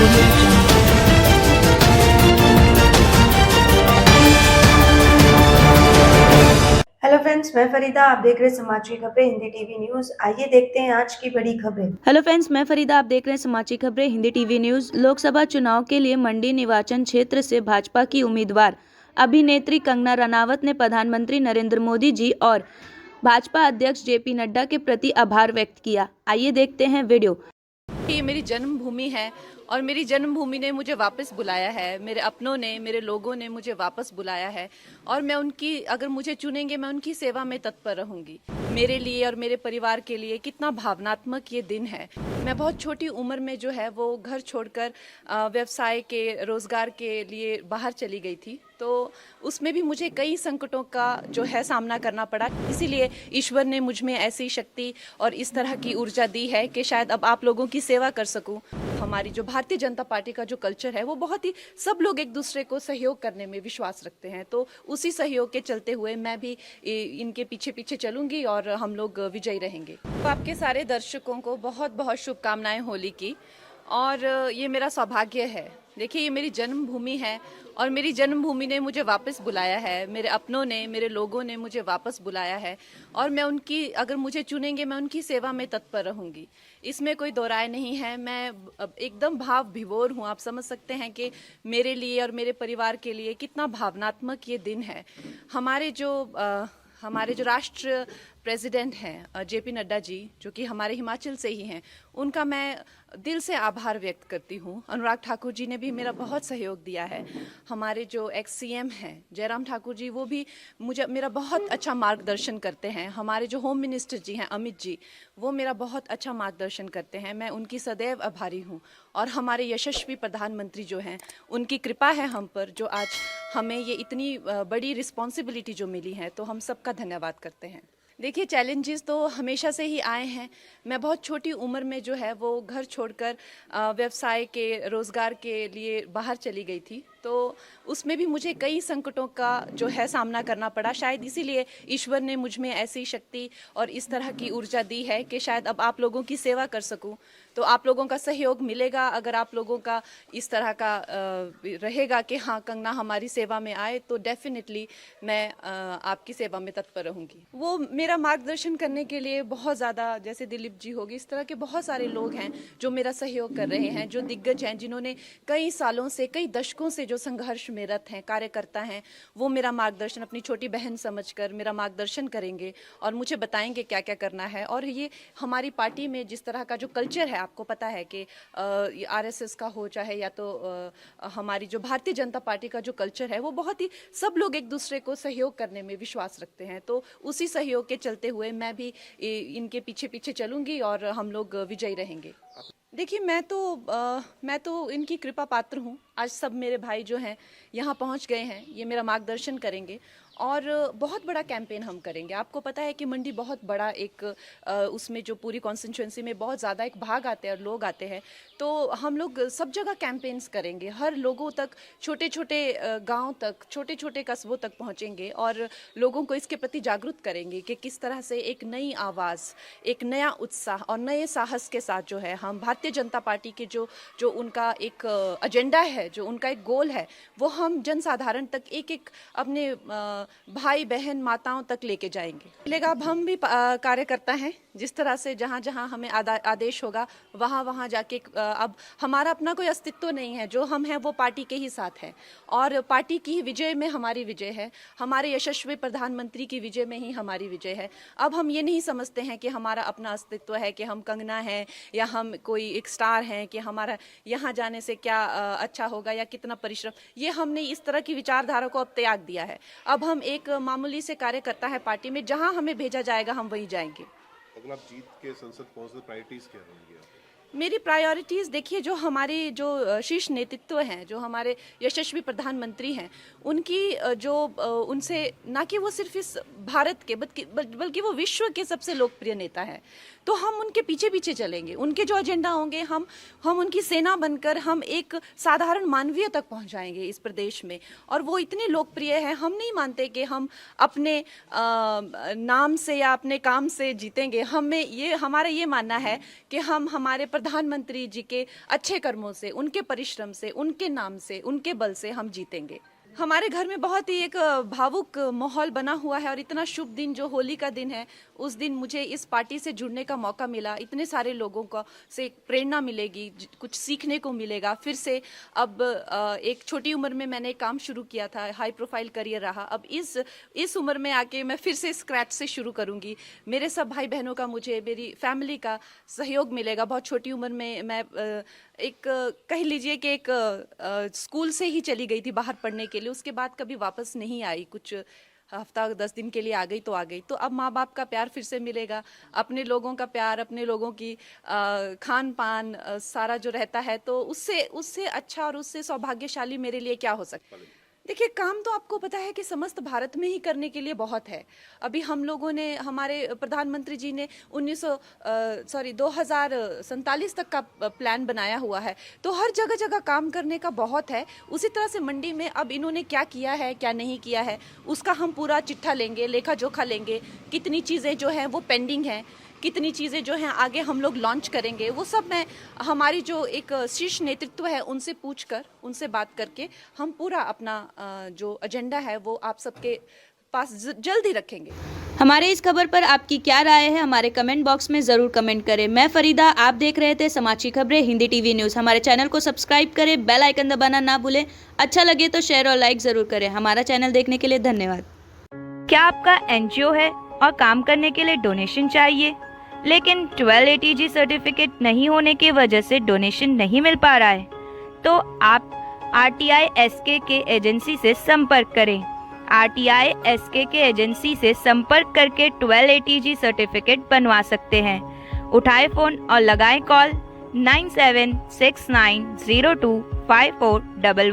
Hello friends, मैं फरीदा। आप देख रहे हैं समाचार खबरें हिंदी टीवी न्यूज। आइए देखते हैं आज की बड़ी खबरें। हेलो फ्रेंड्स, मैं फरीदा। आप देख रहे हैं समाचार खबरें हिंदी टीवी न्यूज। लोकसभा चुनाव के लिए मंडी निर्वाचन क्षेत्र से भाजपा की उम्मीदवार अभिनेत्री कंगना रनावत ने प्रधानमंत्री नरेंद्र मोदी जी और भाजपा अध्यक्ष जेपी नड्डा के प्रति आभार व्यक्त किया। आइए देखते हैं वीडियो। ये मेरी जन्मभूमि है और मेरी जन्मभूमि ने मुझे वापस बुलाया है। मेरे अपनों ने, मेरे लोगों ने मुझे वापस बुलाया है और मैं उनकी, अगर मुझे चुनेंगे, मैं उनकी सेवा में तत्पर रहूंगी। मेरे लिए और मेरे परिवार के लिए कितना भावनात्मक ये दिन है। मैं बहुत छोटी उम्र में जो है वो घर छोड़कर व्यवसाय के, रोजगार के लिए बाहर चली गई थी, तो उसमें भी मुझे कई संकटों का जो है सामना करना पड़ा। इसीलिए ईश्वर ने मुझ में ऐसी शक्ति और इस तरह की ऊर्जा दी है कि शायद अब आप लोगों की सेवा कर सकूं। हमारी जो भारतीय जनता पार्टी का जो कल्चर है वो बहुत ही, सब लोग एक दूसरे को सहयोग करने में विश्वास रखते हैं, तो उसी सहयोग के चलते हुए मैं भी इनके पीछे पीछे चलूंगी और हम लोग विजयी रहेंगे। तो आपके सारे दर्शकों को बहुत बहुत शुभकामनाएं होली की। और ये मेरा सौभाग्य है। देखिए, ये मेरी जन्मभूमि है और मेरी जन्मभूमि ने मुझे वापस बुलाया है। मेरे अपनों ने, मेरे लोगों ने मुझे वापस बुलाया है और मैं उनकी, अगर मुझे चुनेंगे, मैं उनकी सेवा में तत्पर रहूंगी। इसमें कोई दो राय नहीं है। मैं एकदम भाव विभोर हूँ। आप समझ सकते हैं कि मेरे लिए और मेरे परिवार के लिए कितना भावनात्मक ये दिन है। हमारे जो राष्ट्र प्रेसिडेंट हैं जेपी नड्डा जी, जो कि हमारे हिमाचल से ही हैं, उनका मैं दिल से आभार व्यक्त करती हूँ। अनुराग ठाकुर जी ने भी मेरा बहुत सहयोग दिया है। हमारे जो एक्स सीएम हैं जयराम ठाकुर जी, वो भी मेरा बहुत अच्छा मार्गदर्शन करते हैं। हमारे जो होम मिनिस्टर जी हैं अमित जी, वो मेरा बहुत अच्छा मार्गदर्शन करते हैं। मैं उनकी सदैव आभारी हूँ। और हमारे यशस्वी प्रधानमंत्री जो हैं, उनकी कृपा है हम पर, जो आज हमें ये इतनी बड़ी रिस्पॉन्सिबिलिटी जो मिली है, तो हम सबका धन्यवाद करते हैं। देखिए, चैलेंजेस तो हमेशा से ही आए हैं। मैं बहुत छोटी उम्र में जो है वो घर छोड़कर व्यवसाय के, रोजगार के लिए बाहर चली गई थी, तो उसमें भी मुझे कई संकटों का जो है सामना करना पड़ा। शायद इसीलिए ईश्वर ने मुझ में ऐसी शक्ति और इस तरह की ऊर्जा दी है कि शायद अब आप लोगों की सेवा कर सकूं। तो आप लोगों का सहयोग मिलेगा। अगर आप लोगों का इस तरह का रहेगा कि हाँ, कंगना हमारी सेवा में आए, तो डेफिनेटली मैं आपकी सेवा में तत्पर रहूंगी। वो मेरा मार्गदर्शन करने के लिए बहुत ज़्यादा, जैसे दिलीप जी होगी, इस तरह के बहुत सारे लोग हैं जो मेरा सहयोग कर रहे हैं, जो दिग्गज हैं, जिन्होंने कई सालों से, कई दशकों से जो संघर्ष में रत हैं, कार्यकर्ता हैं, वो मेरा मार्गदर्शन अपनी छोटी बहन समझकर मेरा मार्गदर्शन करेंगे और मुझे बताएंगे क्या क्या करना है। और ये हमारी पार्टी में जिस तरह का जो कल्चर है, आपको पता है कि आरएसएस का हो चाहे या तो हमारी जो भारतीय जनता पार्टी का जो कल्चर है, वो बहुत ही, सब लोग एक दूसरे को सहयोग करने में विश्वास रखते हैं, तो उसी सहयोग के चलते हुए मैं भी इनके पीछे पीछे चलूंगी और हम लोग विजयी रहेंगे। देखिए, मैं तो इनकी कृपा पात्र हूँ। आज सब मेरे भाई जो हैं यहाँ पहुँच गए हैं, ये मेरा मार्गदर्शन करेंगे और बहुत बड़ा कैंपेन हम करेंगे। आपको पता है कि मंडी बहुत बड़ा एक उसमें जो पूरी कॉन्स्टिट्यूंसी में बहुत ज़्यादा एक भाग आते हैं और लोग आते हैं, तो हम लोग सब जगह कैंपेन्स करेंगे। हर लोगों तक, छोटे छोटे गांव तक, छोटे छोटे कस्बों तक पहुंचेंगे और लोगों को इसके प्रति जागरूक करेंगे कि किस तरह से एक नई आवाज़, एक नया उत्साह और नए साहस के साथ जो है हम भारतीय जनता पार्टी के जो उनका एक एजेंडा है, जो उनका एक गोल है, वो हम जनसाधारण तक, एक एक अपने भाई बहन माताओं तक लेके जाएंगे। अब हम भी कार्यकर्ता हैं। जिस तरह से जहाँ जहाँ हमें आदेश होगा, वहाँ वहाँ जाके, अब हमारा अपना कोई अस्तित्व नहीं है। जो हम हैं वो पार्टी के ही साथ हैं और पार्टी की ही विजय में हमारी विजय है। हमारे यशस्वी प्रधानमंत्री की विजय में ही हमारी विजय है। अब हम ये नहीं समझते हैं कि हमारा अपना अस्तित्व है, कि हम कंगना हैं या हम कोई एक स्टार हैं, कि हमारा यहाँ जाने से क्या अच्छा होगा या कितना परिश्रम। ये हमने इस तरह की विचारधारा को अब त्याग दिया है। अब हम एक मामूली से कार्यकर्ता है पार्टी में, जहाँ हमें भेजा जाएगा हम वहीं जाएंगे। अगर आप जीत के संसद पहुंचते, प्रायोरिटीज क्या होंगी? मेरी प्रायोरिटीज़ देखिए, जो हमारी जो शीर्ष नेतृत्व हैं, जो हमारे यशस्वी प्रधानमंत्री हैं, उनकी जो उनसे, ना कि वो सिर्फ इस भारत के बल्कि वो विश्व के सबसे लोकप्रिय नेता हैं, तो हम उनके पीछे पीछे चलेंगे। उनके जो एजेंडा होंगे, हम उनकी सेना बनकर हम एक साधारण मानवीय तक पहुंचाएंगे इस प्रदेश में। और वो इतने लोकप्रिय हैं, हम नहीं मानते कि हम अपने नाम से या अपने काम से जीतेंगे। हमारा ये मानना है कि हम हमारे प्रधानमंत्री जी के अच्छे कर्मों से, उनके परिश्रम से, उनके नाम से, उनके बल से हम जीतेंगे। हमारे घर में बहुत ही एक भावुक माहौल बना हुआ है और इतना शुभ दिन जो होली का दिन है, उस दिन मुझे इस पार्टी से जुड़ने का मौका मिला। इतने सारे लोगों को से प्रेरणा मिलेगी, कुछ सीखने को मिलेगा। फिर से अब एक छोटी उम्र में मैंने काम शुरू किया था, हाई प्रोफाइल करियर रहा। अब इस उम्र में आके मैं फिर से स्क्रैच से शुरू करूंगी। मेरे सब भाई बहनों का, मुझे मेरी फैमिली का सहयोग मिलेगा। बहुत छोटी उम्र में मैं एक कह लीजिए कि एक स्कूल से ही चली गई थी बाहर पढ़ने के लिए, उसके बाद कभी वापस नहीं आई। कुछ हफ्ता 10 दिन के लिए आ गई तो आ गई। तो अब माँ बाप का प्यार फिर से मिलेगा, अपने लोगों का प्यार, अपने लोगों की खान पान सारा जो रहता है, तो उससे अच्छा और उससे सौभाग्यशाली मेरे लिए क्या हो सकता है। देखिए, काम तो आपको पता है कि समस्त भारत में ही करने के लिए बहुत है। अभी हम लोगों ने, हमारे प्रधानमंत्री जी ने 2047 तक का प्लान बनाया हुआ है, तो हर जगह जगह काम करने का बहुत है। उसी तरह से मंडी में अब इन्होंने क्या किया है, क्या नहीं किया है, उसका हम पूरा चिट्ठा लेंगे, लेखा जोखा लेंगे। कितनी चीज़ें जो हैं वो पेंडिंग हैं, कितनी चीज़ें जो हैं आगे हम लोग लॉन्च करेंगे, वो सब मैं, हमारी जो एक शीर्ष नेतृत्व है उनसे पूछकर, उनसे बात करके हम पूरा अपना जो एजेंडा है वो आप सबके पास जल्द ही रखेंगे। हमारे इस खबर पर आपकी क्या राय है, हमारे कमेंट बॉक्स में ज़रूर कमेंट करें। मैं फरीदा, आप देख रहे थे समाचार खबरें हिंदी टीवी न्यूज़। हमारे चैनल को सब्सक्राइब करें, बेल आइकन दबाना ना भूलें। अच्छा लगे तो शेयर और लाइक ज़रूर करें। हमारा चैनल देखने के लिए धन्यवाद। क्या आपका एनजीओ है और काम करने के लिए डोनेशन चाहिए, लेकिन 1280G सर्टिफिकेट नहीं होने की वजह से डोनेशन नहीं मिल पा रहा है? तो आप RTI SK के एजेंसी से संपर्क करें। RTI SK के एजेंसी से संपर्क करके 1280G सर्टिफिकेट बनवा सकते हैं। उठाए फ़ोन और लगाएं कॉल 9769025411।